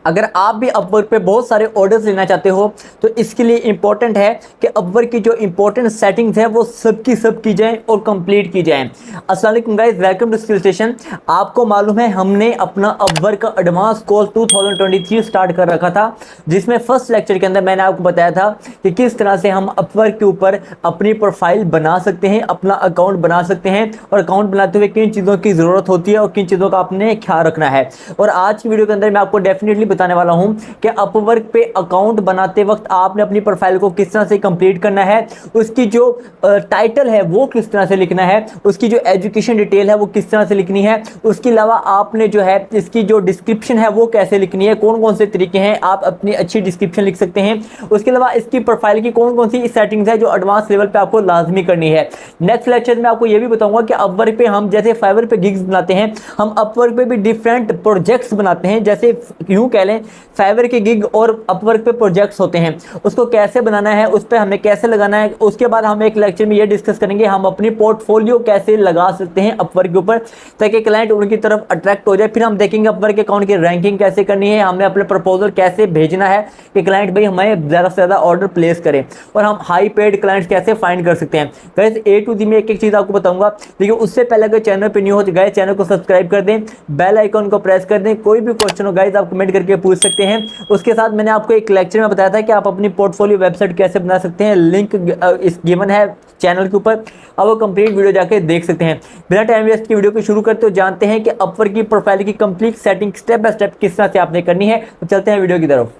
अगर आप भी अपवर्क पे बहुत सारे ऑर्डर्स लेना चाहते हो तो इसके लिए इंपॉर्टेंट है कि अपवर्क की जो इंपॉर्टेंट सेटिंग्स है वो सब की जाएं और कंप्लीट की जाएं। अस्सलाम वालेकुम guys, welcome to Skill Station. आपको मालूम है हमने अपना अपवर्क का एडवांस कोर्स 2023 स्टार्ट कर रखा था, जिसमें फर्स्ट लेक्चर के अंदर मैंने आपको बताया था कि किस तरह से हम अपवर्क के ऊपर अपनी प्रोफाइल बना सकते हैं, अपना अकाउंट बना सकते हैं और अकाउंट बनाते हुए किन चीज़ों की ज़रूरत होती है और किन चीज़ों का आपने ख्याल रखना है। और आज की वीडियो के अंदर मैं आपको डेफिनेटली बताने वाला हूं कि अपवर्क पे अकाउंट बनाते वक्त आपने अपनी प्रोफाइल को किस तरह से कंप्लीट करना है, उसकी जो टाइटल है वो किस तरह से लिखना है, उसकी जो एजुकेशन डिटेल है वो किस तरह से लिखनी है, उसके अलावा आपने जो है इसकी जो डिस्क्रिप्शन है वो कैसे लिखनी है, कौन कौन से तरीके हैं आप अपनी अच्छी डिस्क्रिप्शन लिख सकते हैं। उसके अलावा इसकी प्रोफाइल की कौन कौन सी सेटिंग्स है जो एडवांस लेवल पे आपको लाजमी करनी है। नेक्स्ट लेक्चर में आपको ये भी बताऊंगा कि अपवर्क पे हम जैसे फाइवर पे गिग्स बनाते हैं, हम अपवर्क पे भी डिफरेंट प्रोजेक्ट्स बनाते हैं। जैसे यूं कह लें फाइवर के गिग और अपवर्क पे प्रोजेक्ट्स होते हैं, उसको कैसे बनाना है, उस पर हमें कैसे लगाना है। उसके बाद हम एक लेक्चर में ये डिस्कस करेंगे हम अपनी पोर्टफोलियो कैसे लगा सकते हैं अपवर्क के ऊपर ताकि क्लाइंट उनकी तरफ अट्रैक्ट हो जाए। फिर हम देखेंगे अपवर्क अकाउंट की रैंकिंग कैसे करनी है, हमें अपने प्रपोजल कैसे भेजना है कि क्लाइंट भाई हमें ज़्यादा से ज़्यादा ऑर्डर प्लेस करें, और हम हाई पेड क्लाइंट्स कैसे फाइंड कर सकते हैं। गाइस ए टू जी में एक एक चीज़ आपको बताऊंगा, लेकिन उससे पहले अगर चैनल पर न्यू हो तो गाइस चैनल को सब्सक्राइब कर दें, बेल आइकन को प्रेस कर दें। कोई भी क्वेश्चन हो गाइस आप कमेंट करके पूछ सकते हैं। उसके साथ मैंने आपको एक लेक्चर में बताया था कि आप अपनी पोर्टफोलियो वेबसाइट कैसे बना सकते हैं, लिंक इस गिवन है चैनल के ऊपर, अब वो कंप्लीट वीडियो जाके देख सकते हैं। बिना टाइम वेस्ट की वीडियो को शुरू करते हो जानते हैं कि अपवर्क की प्रोफाइल की complete setting step by step किस तरह से आपने करनी है। तो चलते हैं वीडियो की तरफ।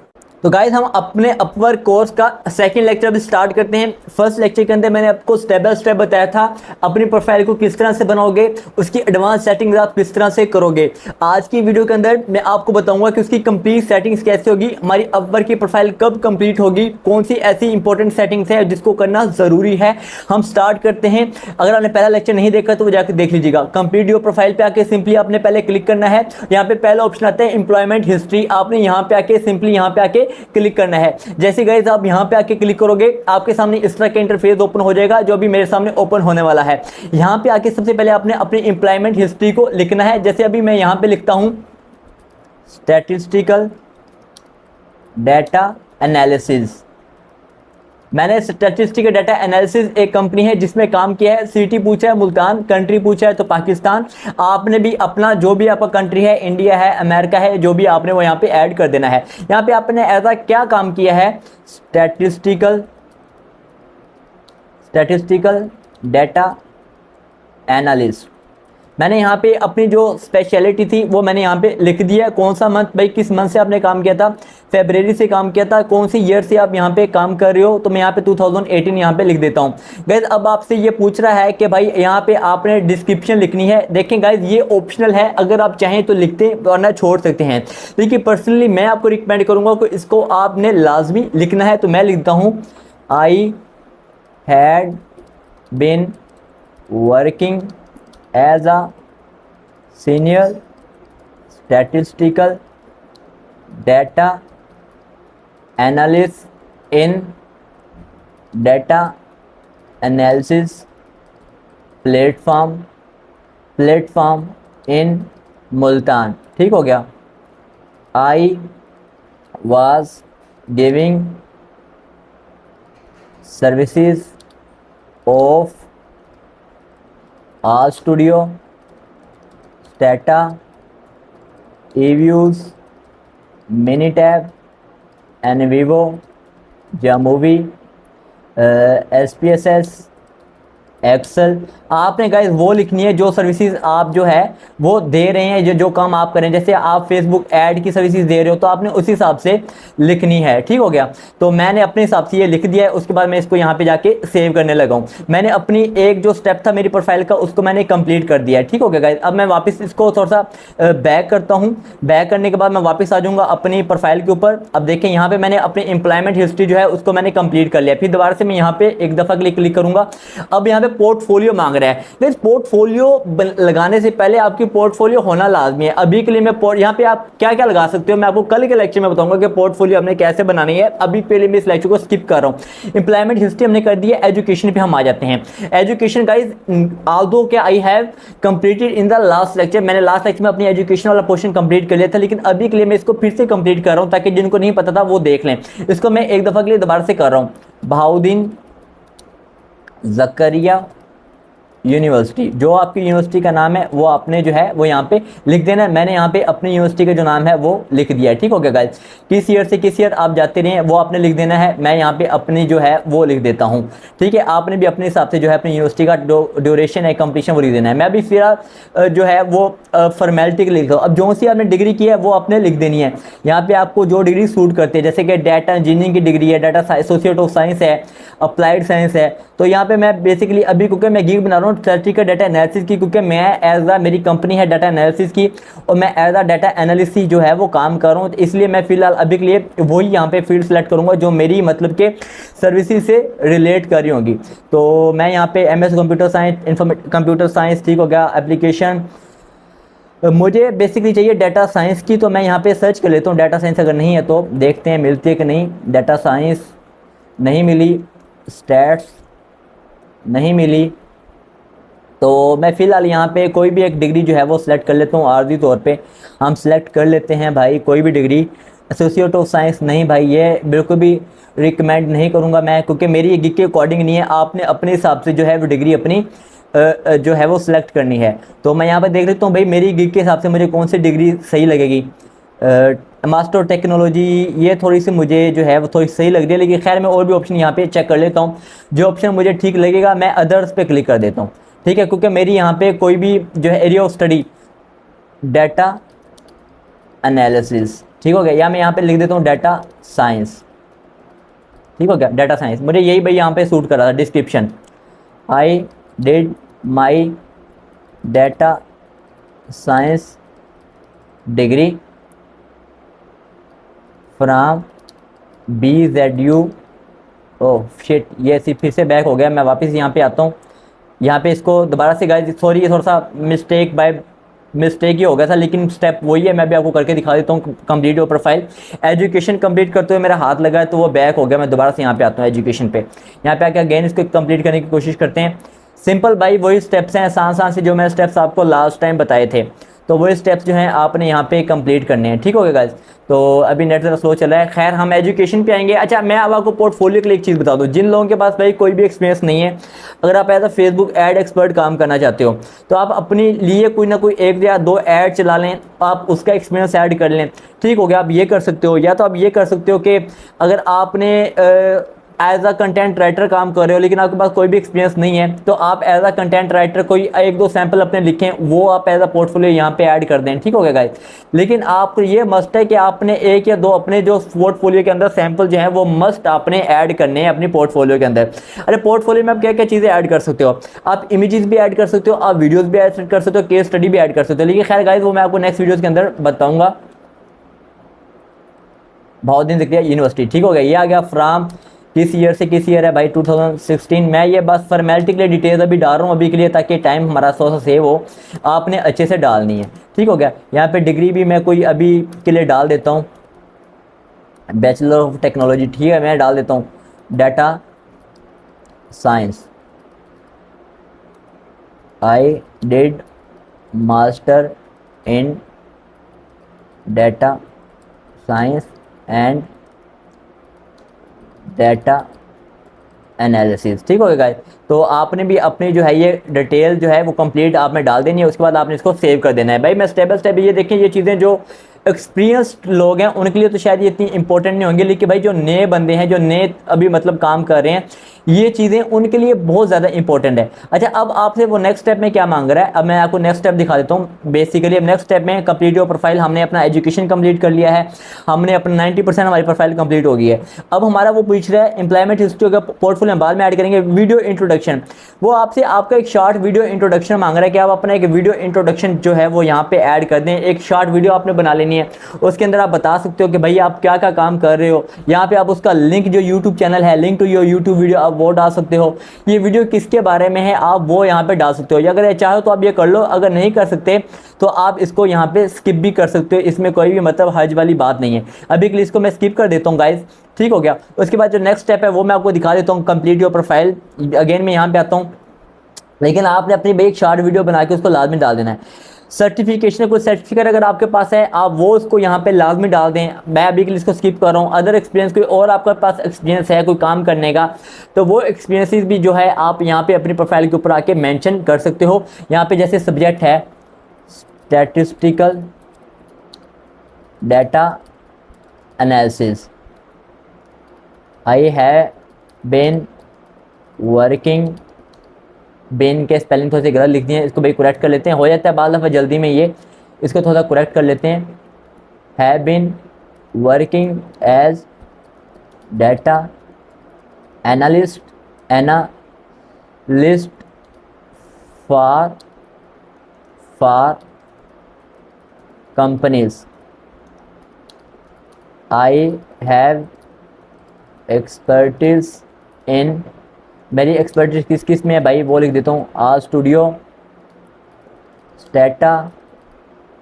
तो गाइस हम अपने अपवर्क कोर्स का सेकंड लेक्चर अभी स्टार्ट करते हैं। फर्स्ट लेक्चर के अंदर मैंने आपको स्टेप बाय स्टेप बताया था अपनी प्रोफाइल को किस तरह से बनाओगे, उसकी एडवांस सेटिंग्स आप किस तरह से करोगे। आज की वीडियो के अंदर मैं आपको बताऊंगा कि उसकी कंप्लीट सेटिंग्स कैसे होगी, हमारी अपवर्क की प्रोफाइल कब कंप्लीट होगी, कौन सी ऐसी इंपॉर्टेंट सेटिंग्स है जिसको करना ज़रूरी है। हम स्टार्ट करते हैं। अगर आपने पहला लेक्चर नहीं देखा तो वो जाकर देख लीजिएगा। कंप्लीट योर प्रोफाइल पे आके सिंपली आपने पहले क्लिक करना है। यहाँ पे पहला ऑप्शन आता है एम्प्लॉयमेंट हिस्ट्री, आपने यहाँ पे आके सिंपली यहाँ पे आके क्लिक करना है। जैसे गाइस आप यहां पे आके क्लिक करोगे आपके सामने इस तरह का इंटरफेस ओपन हो जाएगा जो अभी मेरे सामने ओपन होने वाला है। यहां पे आके सबसे पहले आपने अपनी एम्प्लॉयमेंट हिस्ट्री को लिखना है। जैसे अभी मैं यहां पे लिखता हूं स्टैटिस्टिकल डाटा एनालिसिस। मैंने स्टैटिस्टिकल डाटा एनालिसिस एक कंपनी है जिसमें काम किया है। सिटी पूछा है मुल्तान, कंट्री पूछा है तो पाकिस्तान। आपने भी अपना जो भी आपका कंट्री है, इंडिया है, अमेरिका है, जो भी आपने वो यहाँ पे ऐड कर देना है। यहाँ पे आपने ऐसा क्या काम किया है, स्टैटिस्टिकल डाटा एनालिस्ट। मैंने यहाँ पे अपनी जो स्पेशलिटी थी वो मैंने यहाँ पे लिख दिया। कौन सा मंथ, भाई किस मंथ से आपने काम किया था, फरवरी से काम किया था, कौन सी ईयर से आप यहाँ पे काम कर रहे हो, तो मैं यहाँ पे 2018 यहाँ पे लिख देता हूँ। गाइज अब आपसे ये पूछ रहा है कि भाई यहाँ पे आपने डिस्क्रिप्शन लिखनी है। देखें गाइज ये ऑप्शनल है, अगर आप चाहें तो लिखते वरना छोड़ सकते हैं, लेकिन पर्सनली मैं आपको रिकमेंड करूँगा कि इसको आपने लाजमी लिखना है। तो मैं लिखता हूँ I had been working as a senior statistical data analyst in data analysis platform in Multan. ठीक हो गया। I was giving services of R Studio, Stata, eViews, Minitab, NVivo, Jamovie, SPSS, Excel. आपने गाइस वो लिखनी है जो सर्विसेज आप जो है वो दे रहे हैं, जो काम आप करें। जैसे आप फेसबुक ऐड की सर्विसेज दे रहे हो तो आपने उस हिसाब से लिखनी है। ठीक हो गया। तो मैंने अपने हिसाब से ये लिख दिया है। उसके बाद मैं इसको यहाँ पे जाके सेव करने लगा हूँ। मैंने अपनी एक जो स्टेप था मेरी प्रोफाइल का उसको मैंने कंप्लीट कर दिया है। ठीक हो गया गाइस। अब मैं वापस इसको थोड़ा सा बैक करता हूँ। बैक करने के बाद मैं वापस आ जाऊँगा अपनी प्रोफाइल के ऊपर। अब देखें यहाँ पे मैंने अपनी एम्प्लॉयमेंट हिस्ट्री जो है उसको मैंने कंप्लीट कर लिया। फिर दोबारा से मैं यहाँ पे एक दफ़ा क्लिक करूँगा। अब यहाँ पे पोर्टफोलियो मांग रहा है। लेकिन पोर्टफोलियो लगाने से पहले आपकी पोर्टफोलियो होना लाजमी है। अभी के लिए मैं यहाँ पे आप क्या क्या लगा सकते हो मैं आपको कल के लेक्चर में बताऊंगा कि पोर्टफोलियो हमने कैसे बनानी है। अभी पहले मैं इस लेक्चर को स्किप कर रहा हूँ। एम्प्लॉयमेंट हिस्ट्री हमने कर दी है, एजुकेशन पे हम आ जाते हैं। एजुकेशन गाइज, ऑल्दो कि I have completed in the last lecture, मैंने लास्ट लेक्चर में अपनी एजुकेशन वाला पोर्शन कंप्लीट कर लिया था, लेकिन अभी के लिए मैं इसको फिर से कंप्लीट कर रहा हूँ ताकि जिनको नहीं पता था वो देख लें। इसको मैं एक दफ़ा के लिए दोबारा से कर रहा हूँ। बहाउद्दीन ज़करिया यूनिवर्सिटी, जो आपकी यूनिवर्सिटी का नाम है वो आपने जो है वो यहाँ पे लिख देना है। मैंने यहाँ पे अपनी यूनिवर्सिटी का जो नाम है वो लिख दिया है, ठीक हो गया गाइस। किस ईयर से किस ईयर आप जाते रहे वो आपने लिख देना है। मैं यहाँ पे अपनी जो है वो लिख देता हूँ, ठीक है। आपने भी अपने हिसाब से जो है अपनी यूनिवर्सिटी का ड्यूरेशन है, कंप्लीशन वो लिख देना है। मैं भी फिर जो है वो फॉर्मेलिटी के लिख रहा हूँ। अब जो सी आपने डिग्री की है वो आपने लिख देनी है। यहाँ पे आपको जो डिग्री सूट करती है, जैसे कि डाटा इंजीनियरिंग की डिग्री है, डाटा एसोसिएट ऑफ साइंस है, अप्लाइड साइंस है, तो यहाँ पे मैं बेसिकली अभी क्योंकि मैं गीक बना रहा हूँ सर्टिफिकेट डाटा एनालिसिस की, क्योंकि मैं एज अ मेरी कंपनी है डाटा एनालिसिस की और मैं एज अ डाटा एनालिस्ट जो है वो काम कर रहा हूँ, तो इसलिए मैं फिलहाल अभी के लिए वही यहाँ पे फील्ड सेलेक्ट करूँगा जो मेरी मतलब के सर्विसेज से रिलेट कर रही होंगी। तो मैं यहाँ पे MS computer science, computer science, ठीक हो गया। एप्लीकेशन मुझे बेसिकली चाहिए डाटा साइंस की, तो मैं यहाँ पे सर्च कर लेता हूँ डाटा साइंस। अगर नहीं है तो देखते हैं मिलती है कि नहीं। डाटा साइंस नहीं मिली, स्टैट्स नहीं मिली, तो मैं फ़िलहाल यहाँ पे कोई भी एक डिग्री जो है वो सिलेक्ट कर लेता हूँ। आर्जी तौर पे हम सिलेक्ट कर लेते हैं भाई कोई भी डिग्री। एसोसिएट ऑफ साइंस नहीं भाई, ये बिल्कुल भी रिकमेंड नहीं करूँगा मैं, क्योंकि मेरी ये गिग के अकॉर्डिंग नहीं है। आपने अपने हिसाब से जो है वो डिग्री अपनी जो है वो सिलेक्ट करनी है। तो मैं यहाँ पर देख लेता हूँ भाई मेरी गिग के हिसाब से मुझे कौन सी डिग्री सही लगेगी। मास्टर टेक्नोलॉजी ये थोड़ी सी मुझे जो है वो थोड़ी सही लग रही है, लेकिन खैर मैं और भी ऑप्शन यहाँ पे चेक कर लेता हूँ। जो ऑप्शन मुझे ठीक लगेगा मैं अदर्स पे क्लिक कर देता हूँ, ठीक है। क्योंकि मेरी यहाँ पे कोई भी जो है area of study data analysis, ठीक हो गया, या मैं यहाँ पे लिख देता हूँ डाटा साइंस, ठीक हो गया। डाटा साइंस मुझे यही भाई यहाँ पे सूट कर रहा था। Description, I did my data science degree from BZU। Oh shit, ये फिर से बैक हो गया। मैं वापस यहाँ पे आता हूँ। यहाँ पे इसको दोबारा से गाइस, सॉरी ये थोड़ा सा मिस्टेक ही हो गया था, लेकिन स्टेप वही है। मैं भी आपको करके दिखा देता हूँ। Complete your profile, education complete करते हुए मेरा हाथ लगा है तो वो बैक हो गया। मैं दोबारा से यहाँ पे आता हूँ एजुकेशन पे। यहाँ पे आके अगेन इसको कंप्लीट करने की कोशिश करते हैं। सिंपल भाई वही स्टेप्स हैं आसान से जो मैंने स्टेप्स आपको लास्ट टाइम बताए थे, तो वही स्टेप्स जो हैं आपने यहाँ पे कंप्लीट करने हैं, ठीक हो गया गाइस। तो अभी नेट ज़रा स्लो चला है, खैर हम एजुकेशन पे आएंगे। अच्छा मैं अब आपको पोर्टफोलियो के लिए एक चीज़ बता दूँ। जिन लोगों के पास भाई कोई भी एक्सपीरियंस नहीं है, अगर आप as a Facebook ad expert काम करना चाहते हो तो आप अपने लिए कोई ना कोई 1 या 2 ऐड चला लें, आप उसका एक्सपीरियंस ऐड कर लें, ठीक हो गया। आप ये कर सकते हो, या तो आप ये कर सकते हो कि अगर आपने एज अ कंटेंट राइटर काम कर रहे हो लेकिन आपके पास कोई भी एक्सपीरियंस नहीं है, तो आप एज अ कंटेंट राइटर कोई 1-2 सैंपल अपने लिखें, वो आप एज अ पोर्टफोलियो यहाँ पे ऐड कर दें, ठीक हो गया गाइस। लेकिन आपको ये मस्ट है कि आपने 1 या 2 अपने जो पोर्टफोलियो के अंदर सैंपल जो है वो मस्ट आपने ऐड करने हैं अपनी पोर्टफोलियो के अंदर। अरे पोर्टफोलियो में आप क्या क्या चीज़ें ऐड कर सकते हो, आप इमेजेस भी ऐड कर सकते हो, आप वीडियोज़ भी ऐड कर सकते हो, केस स्टडी भी ऐड कर सकते हो। लेकिन खैर गाइस वो मैं आपको नेक्स्ट वीडियोज़ के अंदर बताऊँगा। बहुत दिन ज़िक्र यूनिवर्सिटी, ठीक हो गया। ये आ गया फ्राम किस ईयर से किस ईयर है भाई, 2016। मैं ये बस फॉर्मेलिटी के लिए डिटेल्स अभी डाल रहा हूँ अभी के लिए, ताकि टाइम हमारा सा सेव हो। आपने अच्छे से डालनी है, ठीक हो गया। यहाँ पे डिग्री भी मैं कोई अभी के लिए डाल देता हूँ, बैचलर ऑफ टेक्नोलॉजी, ठीक है, मैं डाल देता हूँ data science. I did master in data science and data analysis, ठीक हो गया गाइस। तो आपने भी अपनी जो है ये डिटेल जो है वो कंप्लीट आपने डाल देनी है। उसके बाद आपने इसको सेव कर देना है। भाई मैं स्टेप बाय स्टेप ये देखें, ये चीज़ें जो एक्सपीरियंस्ड लोग हैं उनके लिए तो शायद ये इतनी इंपॉर्टेंट नहीं होंगी, लेकिन भाई जो नए बंदे हैं, जो नए अभी मतलब काम कर रहे हैं, ये चीज़ें उनके लिए बहुत ज़्यादा इंपॉर्टेंट है। अच्छा अब आपसे वो नेक्स्ट स्टेप में क्या मांग रहा है, अब मैं आपको नेक्स्ट स्टेप दिखा देता हूँ। बेसिकली अब नेक्स्ट स्टेप में कंप्लीट योर प्रोफाइल, हमने अपना एजुकेशन कंप्लीट कर लिया है, हमने अपना 90% हमारी प्रोफाइल कंप्लीट हो गई है। अब हमारा वो पूछ रहा है एम्प्लॉयमेंट हिस्ट्री का पोर्टफोलियो बाद में ऐड करेंगे, वीडियो इंट्रोडक्शन। वो आपसे आपका एक शॉर्ट वीडियो इंट्रोडक्शन मांग रहा है कि आप अपना एक वीडियो इंट्रोडक्शन जो है वो यहाँ पे ऐड कर दें। एक शॉर्ट वीडियो आपने बना लेनी करनी है। उसके अंदर आप बता सकते हो कि भाई आप क्या क्या काम कर रहे हो। यहाँ पे आप उसका लिंक, जो यूट्यूब चैनल है, link to your YouTube video, आप वो डाल सकते हो। ये वीडियो किसके बारे में है आप वो यहाँ पे डाल सकते हो। अगर ये चाहो तो आप ये कर लो, अगर नहीं कर सकते तो आप इसको यहाँ पे स्किप भी कर सकते हो। इसमें कोई भी मतलब हर्ज वाली बात नहीं है। अभी के लिए इसको मैं स्किप कर देता हूँ गाइज, ठीक हो गया। उसके बाद जो नेक्स्ट स्टेप है वो मैं आपको दिखा देता हूँ, कंप्लीट योर प्रोफाइल। अगेन मैं यहाँ पे आता हूँ, लेकिन आपने अपनी एक शॉर्ट वीडियो बना के उसको लाजमी डाल देना है। सर्टिफिकेशन, कोई सर्टिफिकेट अगर आपके पास है आप वो उसको यहाँ पे लाजमी डाल दें। मैं अभी के लिए इसको स्किप कर रहा हूँ। अदर एक्सपीरियंस कोई और आपके पास एक्सपीरियंस है कोई काम करने का, तो वो एक्सपीरियंसेस भी जो है आप यहाँ पे अपनी प्रोफाइल के ऊपर आके मेंशन कर सकते हो। यहाँ पे जैसे सब्जेक्ट है statistical data analysis, I have been working, been के स्पेलिंग थोड़ी सी गलत लिख दी है, इसको भाई करेक्ट कर लेते हैं। हो जाता है बाल दफ़ा जल्दी में, ये इसको थोड़ा करेक्ट कर लेते हैं। Have been working as data analyst for companies, I have expertise in, मेरी एक्सपर्टीज किस किस में है भाई वो लिख देता हूँ। आर स्टूडियो, स्टेटा,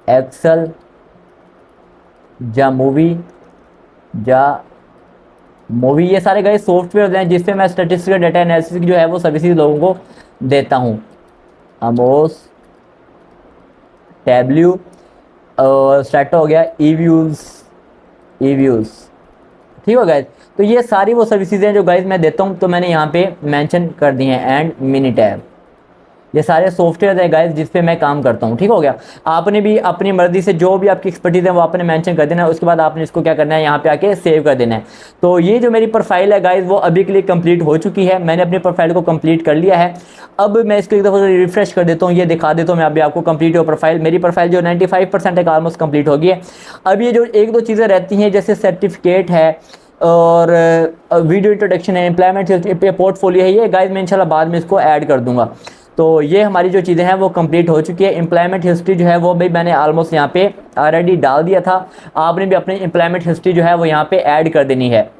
एक्सेल, जा मूवी, ये सारे गए सॉफ्टवेयर हैं जिससे मैं स्टैटिस्टिकल डाटा एनालिसिस जो है वो सर्विसेज लोगों को देता हूँ। अमोस, टैब्ल्यू और स्टेटा हो गया, ईव्यूज़, ठीक हो गया। तो ये सारी वो सर्विसेज हैं जो गाइज मैं देता हूँ, तो मैंने यहाँ पे मेंशन कर दी हैं। एंड मिनीटैब, ये सारे सॉफ्टवेयर हैं गाइज जिस पे मैं काम करता हूँ, ठीक हो गया। आपने भी अपनी मर्जी से जो भी आपकी एक्सपर्टीज है वो आपने मेंशन कर देना है। उसके बाद आपने इसको क्या करना है, यहाँ पे आके सेव कर देना है। तो ये जो मेरी प्रोफाइल है गाइज वो अभी के लिए कंप्लीट हो चुकी है। मैंने अपनी प्रोफाइल को कंप्लीट कर लिया है। अब मैं इसको एक दफ़ा रिफ्रेश कर देता हूँ, ये दिखा देता हूँ मैं अभी आपको कंप्लीट हो प्रोफाइल। मेरी प्रोफाइल जो 95% है ऑलमोस्ट कंप्लीट हो गई है। अब ये जो एक दो चीज़ें रहती हैं जैसे सर्टिफिकेट है और वीडियो इंट्रोडक्शन है, एम्प्लॉयमेंट पोर्टफोलियो है, ये गाइज मैं इंशाल्लाह बाद में इसको ऐड कर दूंगा। तो ये हमारी जो चीज़ें हैं वो कंप्लीट हो चुकी है। एम्प्लॉयमेंट हिस्ट्री जो है वो भी मैंने ऑलमोस्ट यहाँ पे ऑलरेडी डाल दिया था। आपने भी अपनी एम्प्लॉयमेंट हिस्ट्री जो है वो यहाँ पे ऐड कर देनी है।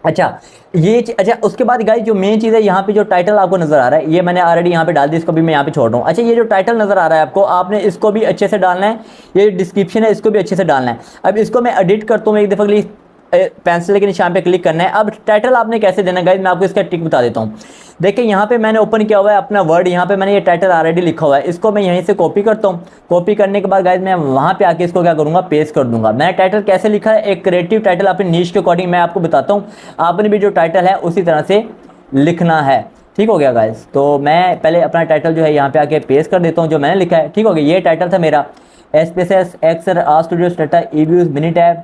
अच्छा उसके बाद गाइस जो मेन चीज़ है, यहाँ पे जो टाइटल आपको नज़र आ रहा है ये मैंने ऑलरेडी यहाँ पे डाल दी, इसको भी मैं यहाँ पे छोड़ रहा हूँ। अच्छा, ये जो टाइटल नज़र आ रहा है आपको, आपने इसको भी अच्छे से डालना है। ये डिस्क्रिप्शन है इसको भी अच्छे से डालना है। अब इसको मैं एडिट करता हूँ एक दफ़ा के लिए, पेंसिल के निशान पे क्लिक करना है। अब टाइटल आपने कैसे देना है गाइस, मैं आपको इसका ट्रिक बता देता हूँ। देखिए यहाँ पे मैंने ओपन किया हुआ है अपना वर्ड, यहाँ पे मैंने ये टाइटल ऑलरेडी लिखा हुआ है। इसको मैं यहीं से कॉपी करता हूँ। कॉपी करने के बाद गाइस मैं वहाँ पे आके इसको क्या करूँगा, पेस्ट कर दूंगा। मैंने टाइटल कैसे लिखा है, एक क्रिएटिव टाइटल अपनी नीश के अकॉर्डिंग मैं आपको बताता हूँ। आपने भी जो टाइटल है उसी तरह से लिखना है, ठीक हो गया गाइस। तो मैं पहले अपना टाइटल जो है यहाँ पे आके पेस्ट कर देता हूँ जो मैंने लिखा है, ठीक हो गया। ये टाइटल था मेरा, SPSS Excel R studio Stata EViews Minitab.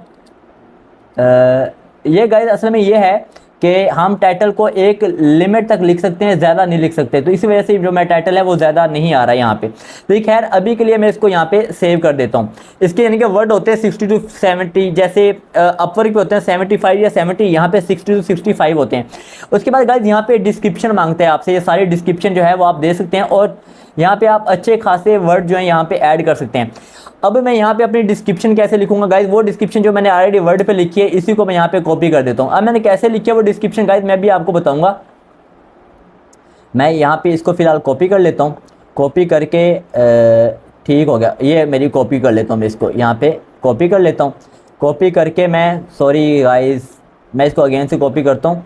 ये गाइस असल में ये है कि हम टाइटल को एक लिमिट तक लिख सकते हैं, ज़्यादा नहीं लिख सकते। तो इसी वजह से जो मैं टाइटल है वो ज़्यादा नहीं आ रहा है यहाँ पे। तो खैर अभी के लिए मैं इसको यहाँ पे सेव कर देता हूँ। इसके यानी कि वर्ड होते हैं 60 to 70, जैसे अपवर्क पे होते हैं 75 या 70, यहाँ पे 60 to 65 होते हैं। उसके बाद गाइस यहाँ पे डिस्क्रिप्शन मांगते हैं आपसे, ये सारे डिस्क्रिप्शन जो है वो आप दे सकते हैं और यहाँ पे आप अच्छे खासे वर्ड जो है यहाँ पे ऐड कर सकते हैं। अब मैं यहाँ पे अपनी डिस्क्रिप्शन कैसे लिखूंगा गाइज, वो डिस्क्रिप्शन जो मैंने ऑलरेडी वर्ड पे लिखी है इसी को मैं यहाँ पे कॉपी कर देता हूँ। अब मैंने कैसे लिखी है वो डिस्क्रिप्शन गाइज मैं भी आपको बताऊंगा। मैं यहाँ पे इसको फिलहाल कॉपी कर लेता हूँ। कॉपी करके ठीक हो गया, ये मेरी कॉपी कर लेता हूँ। मैं इसको यहाँ पे कॉपी कर लेता हूँ। कॉपी करके मैं, सॉरी गाइज, मैं इसको अगेन से कॉपी करता हूँ।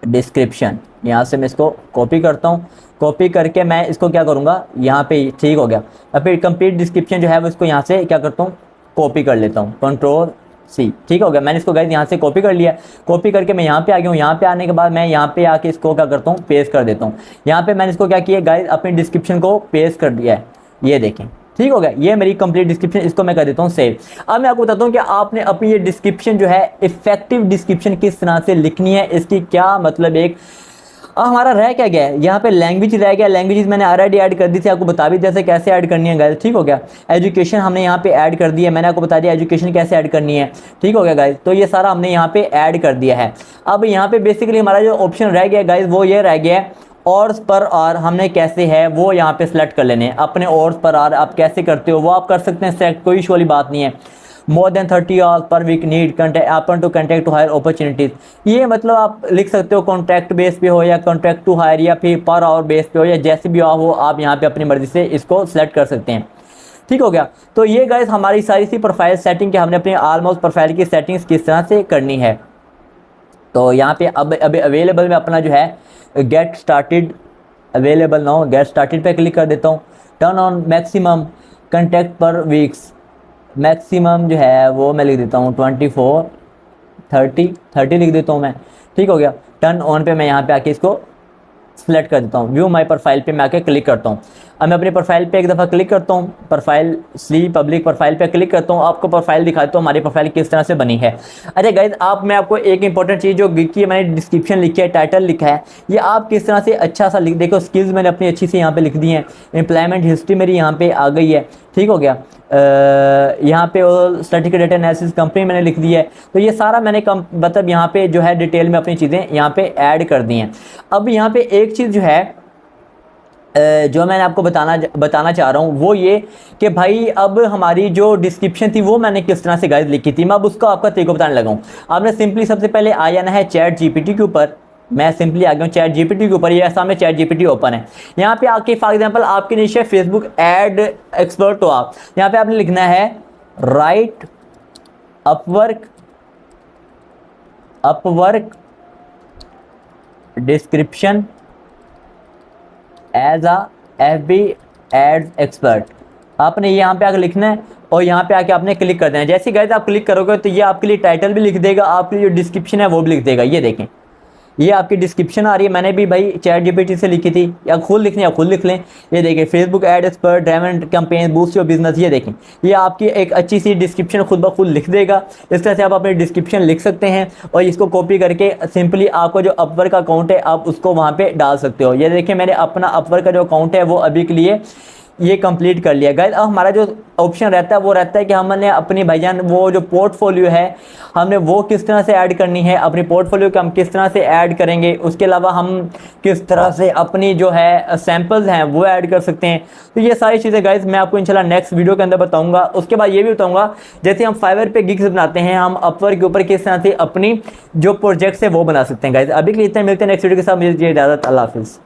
डिस्क्रिप्शन यहाँ से मैं इसको कॉपी करता हूँ। कॉपी करके मैं इसको क्या करूँगा, यहाँ पे ठीक हो गया। अब फिर कंप्लीट डिस्क्रिप्शन जो है वो इसको यहाँ से क्या करता हूँ, कॉपी कर लेता हूँ, कंट्रोल सी, ठीक हो गया। मैंने इसको गाइस यहाँ से कॉपी कर लिया। कॉपी करके मैं यहाँ पे आ गया हूँ। यहाँ पे आने के बाद मैं यहाँ पे आके इसको क्या करता हूँ, पेस्ट कर देता हूँ। यहाँ पे मैंने इसको क्या किया गाइस, अपनी डिस्क्रिप्शन को पेस्ट कर दिया है, ये देखें, ठीक हो गया। ये मेरी कंप्लीट डिस्क्रिप्शन, इसको मैं कर देता हूँ सेव। अब मैं आपको बताता हूँ कि आपने अपनी ये डिस्क्रिप्शन जो है इफेक्टिव डिस्क्रिप्शन किस तरह से लिखनी है, इसकी क्या मतलब एक हमारा रह क्या गया है, यहाँ पे लैंग्वेज रह गया। लैंग्वेजेस मैंने ऑलरेडी ऐड कर दी थी, आपको बता भी जैसे कैसे ऐड करनी है गाइस, ठीक हो गया। एजुकेशन हमने यहाँ पे ऐड कर दिया है, मैंने आपको बता दिया एजुकेशन कैसे ऐड करनी है, ठीक हो गया गाइस। तो ये सारा हमने यहाँ पे ऐड कर दिया है। अब यहाँ पे बेसिकली हमारा जो ऑप्शन रह गया गाइस वो ये रह गया है ऑर्स पर आर हमने कैसे है वो यहाँ पे सिलेक्ट कर लेने हैं। अपने ऑर्स पर आर आप कैसे करते हो वो आप कर सकते हैं सेलेक्ट, कोई इशू वाली बात नहीं है। More than 30 hours per week need contact open to contact to hire opportunities, ये मतलब आप लिख सकते हो कॉन्ट्रैक्ट बेस पे हो या कॉन्ट्रैक्ट टू हायर या फिर पर आवर बेस पे हो या जैसे भी हो आप यहाँ पे अपनी मर्जी से इसको सिलेक्ट कर सकते हैं। ठीक हो गया। तो ये गाइस हमारी सारी सी प्रोफाइल सेटिंग के हमने अपनी ऑलमोस्ट प्रोफाइल की सेटिंग्स किस तरह से करनी है। तो यहाँ पे अब अवेलेबल में अपना जो है get started available now, get started पे क्लिक कर देता हूँ। टर्न ऑन मैक्सिमम कंटेक्ट पर वीक्स, मैक्सिमम जो है वो मैं लिख देता हूँ 24 30 लिख देता हूँ मैं। ठीक हो गया। टर्न ऑन पे मैं यहाँ पे आके इसको सिलेक्ट कर देता हूँ। व्यू माई प्रोफाइल पे मैं आके क्लिक करता हूँ। अब मैं अपनी प्रोफाइल पे एक दफ़ा क्लिक करता हूँ, प्रोफाइल सी पब्लिक प्रोफाइल पे क्लिक करता हूँ, आपको प्रोफाइल दिखाता हूँ हमारी प्रोफाइल किस तरह से बनी है। अच्छा गाइज मैं आपको एक इंपॉर्टेंट चीज़ जो की मैंने डिस्क्रिप्शन लिखी है, टाइटल लिखा है, ये आप किस तरह से अच्छा सा लिख, देखो स्किल्स मैंने अपनी अच्छी से यहाँ पे लिख दी हैं, एम्प्लॉयमेंट हिस्ट्री मेरी यहाँ पे आ गई है। ठीक हो गया। यहाँ पे स्टैटिस्टिकल डेटा एनालिसिस कंपनी मैंने लिख दी है। तो ये सारा मैंने मतलब यहाँ पे जो है डिटेल में अपनी चीज़ें यहाँ पे ऐड कर दी हैं। अब यहाँ पे एक चीज़ जो है जो मैंने आपको बताना चाह रहा हूँ वो ये कि भाई अब हमारी जो डिस्क्रिप्शन थी वो मैंने किस तरह से गाइस लिखी थी, मैं अब उसको आपका तरीका बताने लगा हूँ। आपने सिंपली सबसे पहले आ जाना है चैट जीपीटी के ऊपर। मैं सिंपली आ गया हूँ चैट जीपीटी के ऊपर, ये सामने चैट जीपीटी ओपन है। यहाँ पे आके फॉर एग्जांपल आपके नीचे फेसबुक एड एक्सपर्ट हो आप, यहाँ पे आपने लिखना है write Upwork description as a FB ads expert, आपने यहाँ पे आकर लिखना है और यहाँ पे आके आपने क्लिक कर देना है। जैसे गाइस आप क्लिक करोगे तो ये आपके लिए टाइटल भी लिख देगा, आपकी जो डिस्क्रिप्शन है वो भी लिख देगा। ये देखें ये आपकी डिस्क्रिप्शन आ रही है, मैंने भी भाई चैट जीपीटी से लिखी थी, या खुद लिखनी या खुद लिख लें। ये देखें Facebook ad expert diamond campaign boost your business, ये देखें ये आपकी एक अच्छी सी डिस्क्रिप्शन खुद ब खुद लिख देगा। इस तरह से आप अपनी डिस्क्रिप्शन लिख सकते हैं और इसको कॉपी करके सिंपली आपको जो अपवर्क का अकाउंट है आप उसको वहाँ पर डाल सकते हो। ये देखिए मैंने अपना अपवर्क का जो अकाउंट है वो अभी के लिए ये कंप्लीट कर लिया। गाइस अब हमारा जो ऑप्शन रहता है वो रहता है कि हमने अपनी भाईजान वो जो पोर्टफोलियो है हमने वो किस तरह से ऐड करनी है, अपनी पोर्टफोलियो को हम किस तरह से ऐड करेंगे, उसके अलावा हम किस तरह से अपनी जो है सैम्पल्स हैं वो ऐड कर सकते हैं। तो ये सारी चीज़ें गाइस मैं आपको इंशाल्लाह नेक्स्ट वीडियो के अंदर बताऊंगा। उसके बाद ये भी बताऊंगा जैसे हम फाइवर पे गिग्स बनाते हैं, हम अपवर्क के ऊपर किस तरह से अपनी जो प्रोजेक्ट्स है वो बना सकते हैं। गाइस अभी के लिए इतना, मिलते हैं नेक्स्ट वीडियो के साथ। मुझे इजाज़त, अल्लाह हाफिज़।